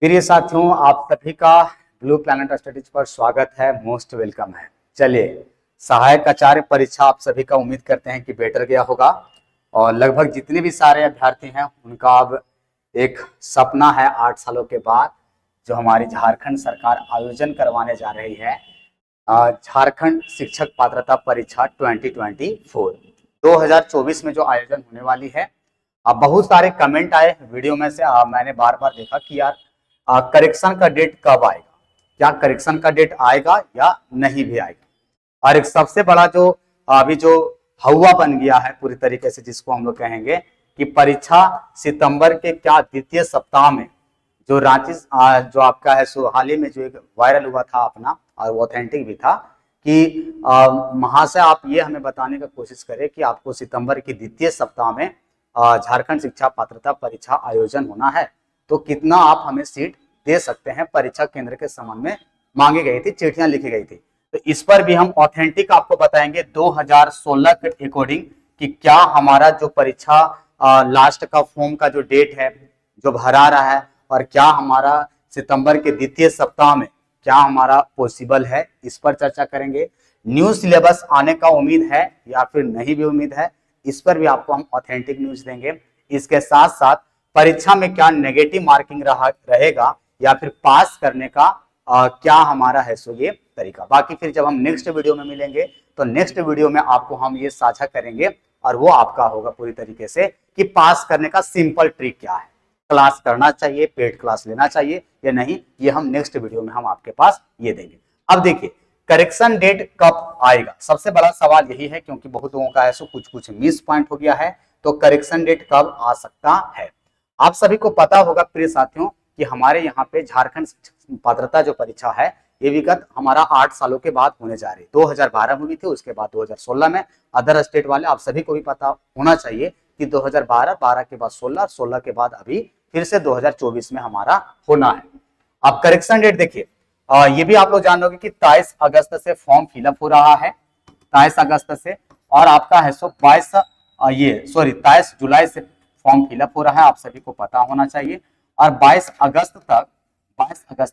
प्रिय साथियों, आप सभी का ब्लू प्लैनेट स्टडीज पर स्वागत है। मोस्ट वेलकम है। चलिए, सहायक आचार्य परीक्षा आप सभी का उम्मीद करते हैं कि बेटर गया होगा और लगभग जितने भी सारे अभ्यर्थी हैं उनका अब एक सपना है 8 सालों के बाद जो हमारी झारखंड सरकार आयोजन करवाने जा रही है, झारखंड शिक्षक पात्रता परीक्षा 2024 2024 में जो आयोजन होने वाली है। अब बहुत सारे कमेंट आए वीडियो में से, मैंने बार बार देखा कि यार करेक्शन का डेट कब आएगा, क्या करेक्शन का डेट आएगा या नहीं भी आएगा। और एक सबसे बड़ा जो अभी जो हवा बन गया है पूरी तरीके से, जिसको हम लोग कहेंगे कि परीक्षा सितंबर के क्या द्वितीय सप्ताह में जो रांची जो आपका है सो हाल ही में जो एक वायरल हुआ था अपना, और वो ऑथेंटिक भी था कि वहां से आप ये हमें बताने का कोशिश करें कि आपको सितंबर के द्वितीय सप्ताह में झारखंड शिक्षा पात्रता परीक्षा आयोजन होना है, तो कितना आप हमें सीट दे सकते हैं। परीक्षा केंद्र के संबंध में मांगी गई थी, चिट्ठियां लिखी गई थी, तो इस पर भी हम ऑथेंटिक आपको बताएंगे 2016 के अकॉर्डिंग कि क्या हमारा जो परीक्षा लास्ट का फॉर्म का जो डेट है जो भरा रहा है, और क्या हमारा सितंबर के द्वितीय सप्ताह में क्या हमारा पॉसिबल है, इस पर चर्चा करेंगे। न्यू सिलेबस आने का उम्मीद है या फिर नहीं भी उम्मीद है, इस पर भी आपको हम ऑथेंटिक न्यूज देंगे। इसके साथ साथ परीक्षा में क्या नेगेटिव मार्किंग रहेगा या फिर पास करने का क्या हमारा है सो ये तरीका। बाकी फिर जब हम नेक्स्ट वीडियो में मिलेंगे तो नेक्स्ट वीडियो में आपको हम ये साझा करेंगे और वो आपका होगा पूरी तरीके से कि पास करने का सिंपल ट्रिक क्या है, क्लास करना चाहिए, पेड क्लास लेना चाहिए या नहीं, ये हम नेक्स्ट वीडियो में हम आपके पास ये देंगे। अब देखिए, करेक्शन डेट कब आएगा, सबसे बड़ा सवाल यही है, क्योंकि बहुत लोगों का ऐसा कुछ मिस पॉइंट हो गया है। तो करेक्शन डेट कब आ सकता है, आप सभी को पता होगा प्रिय साथियों कि हमारे यहाँ पे झारखंड पात्रता जो परीक्षा है ये विगत हमारा 8 सालों के बाद होने जा रही है। 2012 में हुई थी, उसके बाद 2016 में। अदर स्टेट वाले आप सभी को भी पता होना चाहिए कि 2012, 12 के बाद 16, 16 के बाद अभी फिर से 2024 में हमारा होना है। अब करेक्शन डेट देखिए, ये भी आप लोग जान लोगे कि 23 अगस्त से फॉर्म फिलअप हो रहा है, 23 अगस्त से, और आपका है सो 23 जुलाई से फॉर्म फिलअप हो रहा है, आप सभी को पता होना चाहिए। और 22 अगस्त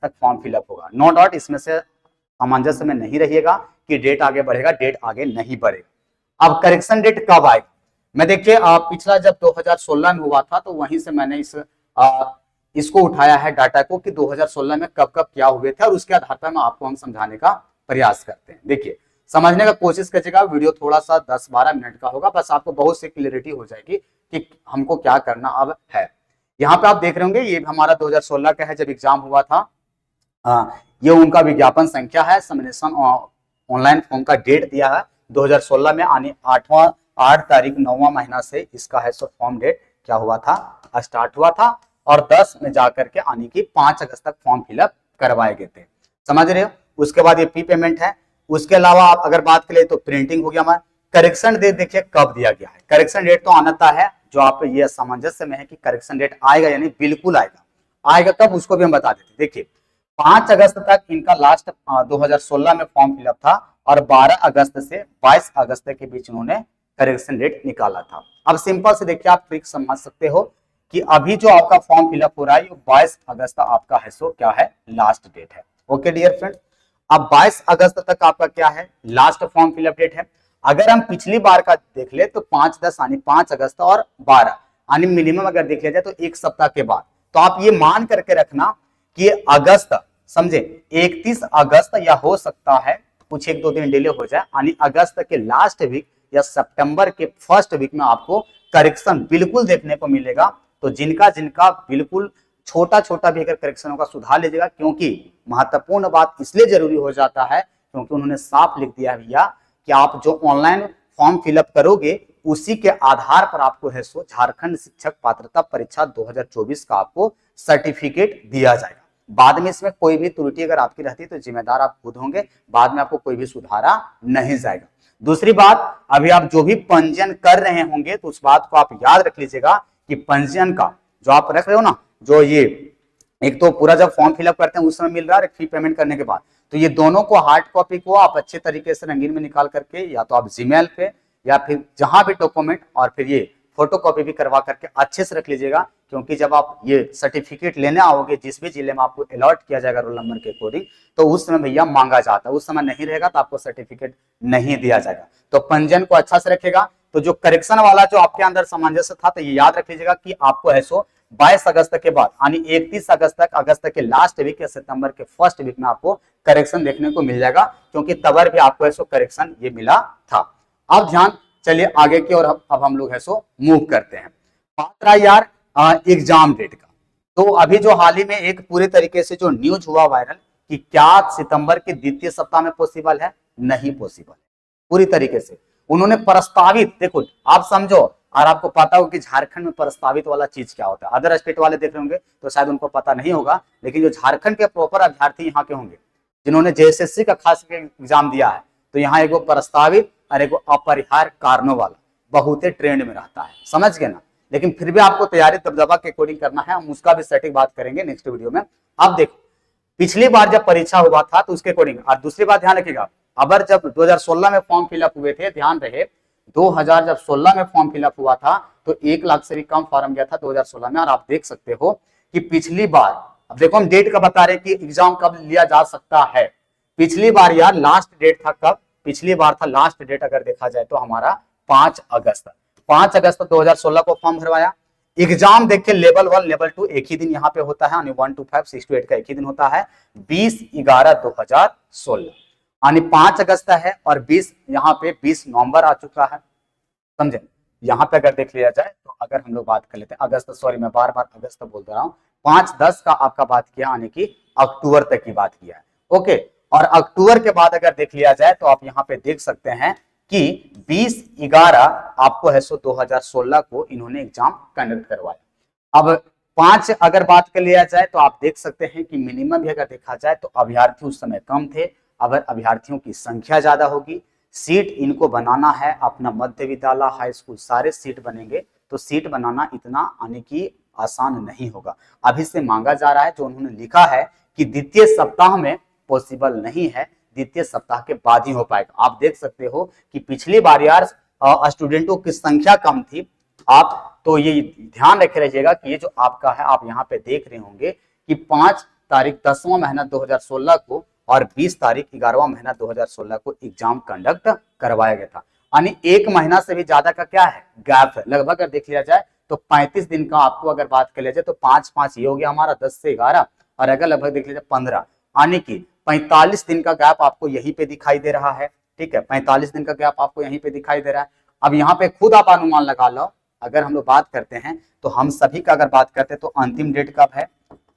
तक फॉर्म फिलअप होगा। नो डाउट इसमें से सामंजस्य में नहीं रहिएगा कि डेट आगे बढ़ेगा, डेट आगे नहीं बढ़ेगा। अब करेक्शन डेट कब आएगा, मैं देखिए पिछला जब 2016 में हुआ था तो वहीं से मैंने इसको उठाया है डाटा को कि 2016 में कब कब क्या हुए थे, और उसके आधार पर आपको हम समझाने का प्रयास करते हैं। देखिए, समझने का कोशिश कीजिएगा, वीडियो थोड़ा सा 10-12 मिनट का होगा, बस आपको बहुत सी क्लियरिटी हो जाएगी कि हमको क्या करना अब है। यहाँ पे आप देख रहे होंगे ये हमारा 2016 का है जब एग्जाम हुआ था। ये उनका विज्ञापन संख्या है, सबमिशन ऑनलाइन फॉर्म का डेट दिया है 2016 में, आने 8 तारीख 9वां महीना से इसका है सो फॉर्म डेट क्या हुआ था, स्टार्ट हुआ था, और 10 में जाकर के आने की 5 अगस्त तक फॉर्म फिलअप करवाए गए थे, समझ रहे हो। उसके बाद ये प्री पेमेंट है। उसके अलावा आप अगर बात करें तो प्रिंटिंग हो गया हमारा। करेक्शन डेट देखिए कब दिया गया है, करेक्शन डेट तो आना है जो आप ये सामंजस्य में है कि करेक्शन डेट आएगा यानी बिल्कुल आएगा कब, उसको भी हम बता देते। देखिए 5 अगस्त तक इनका लास्ट 2016 में फॉर्म फिलअप था, और 12 अगस्त से 22 अगस्त के बीच उन्होंने करेक्शन डेट निकाला था। अब सिंपल से देखिए आप ट्रिक समझ सकते हो कि अभी जो आपका फॉर्म फिलअप हो रहा है 22 अगस्त आपका है सो क्या है, लास्ट डेट है। ओके डियर फ्रेंड, अब 22 अगस्त तक आपका क्या है, लास्ट फॉर्म फिलअप डेट है। अगर हम पिछली बार का देख ले तो 5-10 यानी 5 अगस्त और 12 यानी मिनिमम अगर देख लिया जाए तो एक सप्ताह के बाद, तो आप ये मान करके रखना कि अगस्त, समझे 31 अगस्त या हो सकता है कुछ 1-2 दिन डिले हो जाए, यानी अगस्त के लास्ट वीक या सितंबर के फर्स्ट वीक में आपको करेक्शन बिल्कुल देखने को मिलेगा। तो जिनका बिल्कुल छोटा भी अगर करेक्शन होगा सुधार लीजिएगा, क्योंकि महत्वपूर्ण बात इसलिए जरूरी हो जाता है क्योंकि उन्होंने साफ लिख दिया भैया कि आप जो ऑनलाइन फॉर्म फिलअप करोगे उसी के आधार पर आपको है सो झारखंड शिक्षक पात्रता परीक्षा 2024 का आपको सर्टिफिकेट दिया जाएगा। बाद में इसमें कोई भी त्रुटि अगर आपकी रहती है तो जिम्मेदार आप खुद होंगे, बाद में आपको कोई भी सुधारा नहीं जाएगा। दूसरी बात, अभी आप जो भी पंजीयन कर रहे होंगे तो उस बात को आप याद रख लीजिएगा कि पंजीयन का जो आप रख रहे हो ना, जो ये एक तो पूरा जब फॉर्म फिलअप करते हैं उस समय मिल रहा है, फी पेमेंट करने के बाद, तो ये दोनों को हार्ड कॉपी को आप अच्छे तरीके से रंगीन में निकाल करके या तो आप जीमेल पे या फिर जहां भी डॉक्यूमेंट, और फिर ये फोटो कॉपी भी करवा करके अच्छे से रख लीजिएगा, क्योंकि जब आप ये सर्टिफिकेट लेने आओगे जिस भी जिले में आपको अलॉट किया जाएगा रोल नंबर के अकॉर्डिंग, तो उस समय भैया मांगा जाता है, उस समय नहीं रहेगा तो आपको सर्टिफिकेट नहीं दिया जाएगा। तो पंजीयन को अच्छा से रखेगा। तो जो करेक्शन वाला जो आपके अंदर सामंजस्य था, तो ये याद रख लीजिएगा कि आपको है सो 22 अगस्त के बाद यानी 31 अगस्त के लास्ट वीक या सितंबर के फर्स्ट वीक में आपको करेक्शन देखने को मिल जाएगा, क्योंकि तबर भी आपको है सो करेक्शन ये मिला था। अब ध्यान चलिए आगे की और अब हम लोग है सो मूव करते हैं। बात रहा यार एग्जाम डेट का। तो अभी जो हाल ही में एक पूरे तरीके से जो न्यूज हुआ वायरल कि क्या सितंबर के द्वितीय सप्ताह में पॉसिबल है, नहीं पॉसिबल है पूरी तरीके से। उन्होंने प्रस्तावित, देखो आप समझो और आपको पता हो कि झारखंड में प्रस्तावित वाला चीज क्या होता है। अदर स्टेट वाले देख रहे होंगे तो शायद उनको पता नहीं होगा, लेकिन जो झारखंड के प्रॉपर अभ्यर्थी यहाँ के होंगे जिन्होंने जेएसएससी का खास एग्जाम दिया है, तो यहाँ एगो प्रस्तावित और एगो अपरिहार्य कारणों वाला बहुत ही ट्रेंड में रहता है, समझ गए ना। लेकिन फिर भी आपको तैयारी दबदबा के अकॉर्डिंग करना है, हम उसका भी सटीक बात करेंगे नेक्स्ट वीडियो में। अब देखो पिछली बार जब परीक्षा हुआ था तो उसके अकॉर्डिंग, और दूसरी बात ध्यान रखिएगा, अगर जब 2016 में फॉर्म फिलअप हुए थे, ध्यान रहे 2016 में फॉर्म फिलअप हुआ था तो 1 लाख से भी कम फॉर्म गया था 2016 में। और आप देख सकते हो कि पिछली बार, अब देखो हम डेट का बता रहे हैं कि एग्जाम कब लिया जा सकता है। पिछली बार यार लास्ट डेट था कब, पिछली बार था लास्ट डेट अगर देखा जाए तो हमारा 5 अगस्त 2016 को फॉर्म भरवाया। एग्जाम देखिए लेवल 1 लेवल 2 एक ही दिन यहाँ पे होता है, 1 to 5 6 to 8 का एक ही दिन होता है, 20/11/2016 यानी 5 अगस्त है और 20 यहाँ पे 20 नवंबर आ चुका है, समझे। यहाँ पे अगर देख लिया जाए तो अगर हम लोग बात कर लेते हैं अगस्त, सॉरी मैं बार बार अगस्त बोल रहा हूँ, 5-10 का आपका बात किया यानी कि अक्टूबर तक की बात किया है, ओके। और अक्टूबर के बाद अगर देख लिया जाए तो आप यहाँ पे देख सकते हैं कि 20/11 आपको है सो 2016 को इन्होंने एग्जाम कंडक्ट करवाया। अब 5 अगर बात कर लिया जाए तो आप देख सकते हैं कि मिनिमम भी अगर देखा जाए तो अभ्यर्थी उस समय कम थे। अगर अभ्यर्थियों की संख्या ज्यादा होगी, सीट इनको बनाना है अपना मध्य विद्यालय हाई स्कूल सारे सीट बनेंगे, तो सीट बनाना इतना आने की आसान नहीं होगा। अभी से मांगा जा रहा है, जो उन्होंने लिखा है कि द्वितीय सप्ताह में पॉसिबल नहीं है, द्वितीय सप्ताह के बाद ही हो पाएगा। आप देख सकते हो कि पिछली बार यार स्टूडेंटों की संख्या कम थी, आप तो ये ध्यान रखे रहिएगा कि ये जो आपका है, आप यहाँ पे देख रहे होंगे कि 5 तारीख 10वां महीना 2016 को और 20 तारीख 11वां महीना 2016 को एग्जाम कंडक्ट करवाया गया था, यानी 1 महीना से भी ज्यादा का क्या है गैप है। लगभग अगर देख लिया जाए तो 35 दिन का आपको अगर बात कर लिया जाए तो 5-5 ये हो गया हमारा 10 से 11, और अगर लगभग देख लीजिए 15 यानी कि 45 दिन का गैप आपको यहीं पे दिखाई दे रहा है, ठीक है। 45 दिन का गैप आपको यहीं पे दिखाई दे रहा है। अब यहाँ पे खुद आप अनुमान लगा लो, अगर हम लोग बात करते हैं तो हम सभी का अगर बात करते हैं तो अंतिम डेट कब है,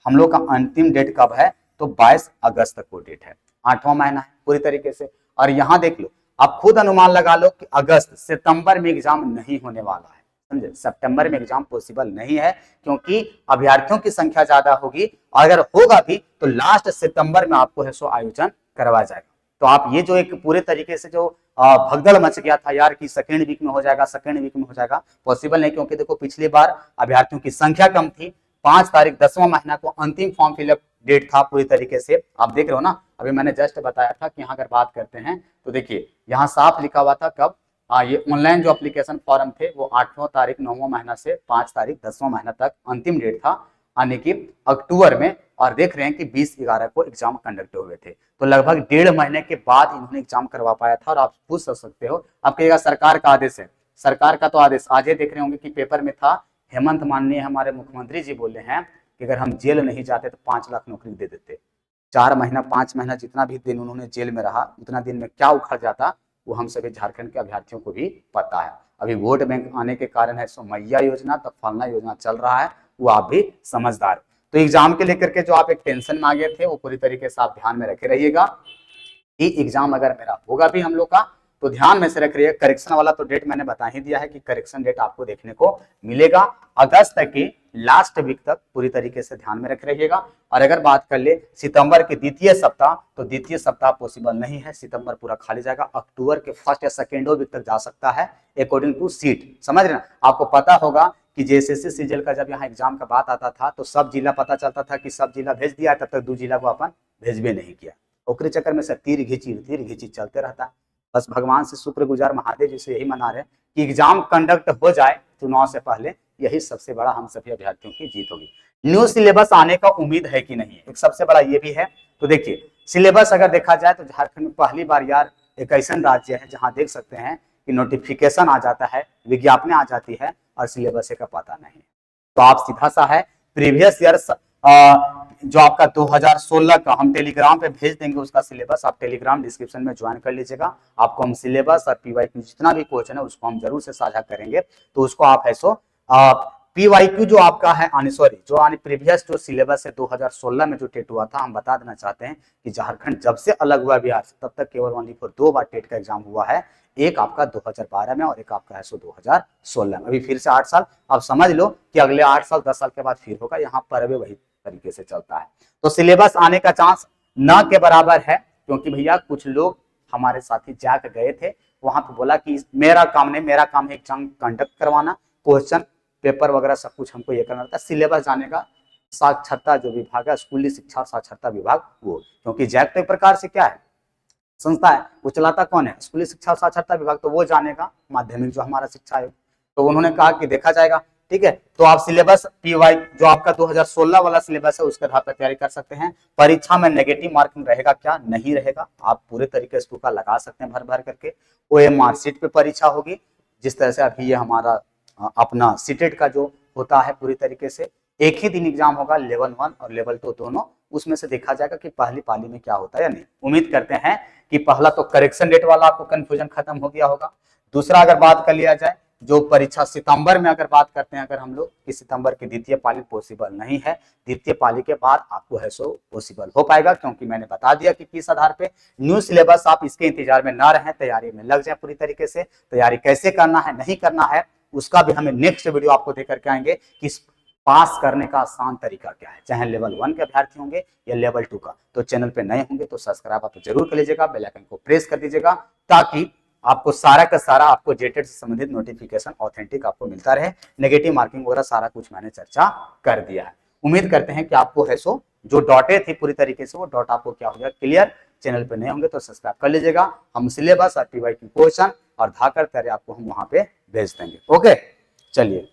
हम लोग का अंतिम डेट कब है, तो 22 अगस्त को डेट है, 8वां महीना है पूरी तरीके से। और यहाँ देख लो, आप खुद अनुमान लगा लो कि अगस्त सितंबर में एग्जाम नहीं होने वाला है, समझे। सितंबर में एग्जाम पॉसिबल नहीं है क्योंकि अभ्यर्थियों की संख्या ज्यादा होगी, अगर होगा भी तो लास्ट सितंबर में आपको है सो आयोजन करवाया जाएगा। तो आप ये जो एक पूरे तरीके से जो भगदड़ मच गया था यार कि सेकेंड वीक में हो जाएगा, सेकेंड वीक में हो जाएगा, पॉसिबल नहीं, क्योंकि देखो पिछली बार अभ्यर्थियों की संख्या कम थी। 5 तारीख 10वां महीना को अंतिम फॉर्म फिलअप डेट था पूरी तरीके से, आप देख रहे हो ना। अभी मैंने जस्ट बताया था कि यहाँ अगर बात करते हैं तो देखिए यहाँ साफ लिखा हुआ था कब, ये ऑनलाइन जो एप्लीकेशन फॉर्म थे वो 8वां तारीख 9वां महीना से 5 तारीख 10वां महीना तक अंतिम डेट था, यानी कि अक्टूबर में। और देख रहे हैं कि 20/11 को एग्जाम कंडक्ट हुए थे, तो लगभग 1.5 महीने के बाद इन्होंने एग्जाम करवा पाया था। और आप पूछ सकते हो, आप कहिएगा सरकार का आदेश है, सरकार का तो आदेश आज ही देख रहे होंगे कि पेपर में था, हेमंत माननीय हमारे मुख्यमंत्री जी बोले हैं कि अगर हम जेल नहीं जाते तो 5 लाख नौकरी दे देते। 4 महीना 5 महीना जितना भी दिन उन्होंने जेल में रहा, उतना दिन में क्या उखड़ जाता वो हम सभी झारखंड के अभ्यर्थियों को भी पता है। अभी वोट बैंक आने के कारण है सो मैया योजना तो फलना योजना चल रहा है, वो आप भी समझदार। तो एग्जाम के लेकर के जो आप एक टेंशन में आ गए थे वो पूरी तरीके से आप ध्यान में रखे रहिएगा कि एग्जाम अगर मेरा होगा भी हम लोग का तो ध्यान में से रख रहिए। करेक्शन वाला तो डेट मैंने बता ही दिया है कि करेक्शन डेट आपको देखने को मिलेगा अगस्त तक की लास्ट वीक तक, पूरी तरीके से ध्यान में रख रहिएगा। और अगर बात कर ले सितंबर के द्वितीय सप्ताह, तो द्वितीय सप्ताह पॉसिबल नहीं है, सितंबर पूरा खाली जाएगा। अक्टूबर के फर्स्ट या सेकेंड वीक तक जा सकता है अकॉर्डिंग टू सीट, समझ रहे ना। आपको पता होगा कि जेएसएससी सीजीएल का जब यहाँ एग्जाम का बात आता था तो सब जिला पता चलता था कि सब जिला भेज दिया, तब तक 2 जिला को अपन भेजबे नहीं किया। ओकरे चक्कर में से तीर घींची चलते रहता है। बस भगवान से शुक्रगुजार महादेव जी से यही मना रहे कि एग्जाम कंडक्ट हो जाए चुनाव से पहले, यही सबसे बड़ा हम सभी अभ्यर्थियों की जीत होगी। न्यू सिलेबस आने का उम्मीद है कि नहीं, एक सबसे बड़ा ये भी है। तो देखिए सिलेबस अगर देखा जाए तो झारखंड में पहली बार यार एक ऐसा राज्य है जहां देख सकते हैं कि नोटिफिकेशन आ जाता है, विज्ञापन आ जाती है और सिलेबस का पता नहीं। तो आप सीधा सा है प्रीवियस ईयर जो आपका 2016 का हम टेलीग्राम पे भेज देंगे, उसका सिलेबस आप टेलीग्राम डिस्क्रिप्शन में ज्वाइन कर लीजिएगा। आपको हम सिलेबस और पीवाईक्यू जितना भी क्वेश्चन है उसको हम जरूर से साझा करेंगे। तो उसको आप है सो पीवाईक्यू जो आपका है सॉरी जो प्रीवियस जो सिलेबस है 2016 में जो टेट हुआ था, हम बता देना चाहते हैं कि झारखंड जब से अलग हुआ बिहार से तब तक केवल ओनली फॉर 2 बार टेट का एग्जाम हुआ है, एक आपका 2012 में और एक आपका है सो 2016 में। अभी फिर से 8 साल, अब समझ लो कि अगले 8 साल 10 साल के बाद फिर होगा, यहाँ पर भी वही तरीके से चलता है। तो सिलेबस आने का चांस न के बराबर है, क्योंकि भैया कुछ लोग हमारे साथी जाकर गए थे वहां पे, बोला कि मेरा काम नहीं, मेरा काम है एग्जाम कंडक्ट करवाना, क्वेश्चन पेपर वगैरह सब कुछ हमको ये करना था। सिलेबस जाने का साक्षरता जो विभाग है, स्कूली शिक्षा साक्षरता विभाग, वो क्योंकि जैक तो एक प्रकार से क्या है संस्था है, वो चलाता कौन है, स्कूली शिक्षा साक्षरता विभाग, तो वो जानेगा माध्यमिक जो हमारा शिक्षा आयोग। तो उन्होंने कहा कि देखा जाएगा, ठीक है। तो आप सिलेबस पीवाई जो आपका 2016 वाला सिलेबस है उसके आधार पर तैयारी कर सकते हैं। परीक्षा में नेगेटिव मार्किंग रहेगा क्या, नहीं रहेगा, आप पूरे तरीके से तुका लगा सकते हैं भर भर करके। ओएमआर सीट पे परीक्षा होगी, जिस तरह से अभी ये हमारा अपना सीटेट का जो होता है पूरी तरीके से एक ही दिन एग्जाम होगा, लेवल 1 और लेवल 2 दोनों। उसमें से देखा जाएगा कि पहली पाली में क्या होता है या नहीं। उम्मीद करते हैं कि पहला तो करेक्शन डेट वाला आपको कंफ्यूजन खत्म हो गया होगा। दूसरा अगर बात कर लिया जाए जो परीक्षा सितंबर में अगर बात करते हैं अगर हम लोग कि सितंबर की द्वितीय पाली पॉसिबल नहीं है, द्वितीय पाली के बाद आपको है सो पॉसिबल हो पाएगा, क्योंकि मैंने बता दिया कि किस आधार पे। न्यू सिलेबस आप इसके इंतजार में ना रहें, तैयारी में लग जाए पूरी तरीके से। तैयारी कैसे करना है नहीं करना है उसका भी हमें नेक्स्ट वीडियो आपको देकर के आएंगे कि पास करने का आसान तरीका क्या है, चाहे लेवल 1 के अभ्यर्थी होंगे या लेवल 2 का। तो चैनल पे नए होंगे तो सब्सक्राइब आप जरूर कर लीजिएगा, बेल आइकन को प्रेस कर दीजिएगा, ताकि आपको सारा का सारा आपको जेटेड से संबंधित नोटिफिकेशन ऑथेंटिक आपको मिलता रहे। नेगेटिव मार्किंग वगैरह सारा कुछ मैंने चर्चा कर दिया है। उम्मीद करते हैं कि आपको है सो जो डॉटे थी पूरी तरीके से वो डॉट आपको क्या हो गया क्लियर। चैनल पे नए होंगे तो सब्सक्राइब कर लीजिएगा। हम सिलेबस और पीवाईक्यू क्वेश्चन और धाकर तैयारी आपको हम वहां पे भेज देंगे। ओके चलिए।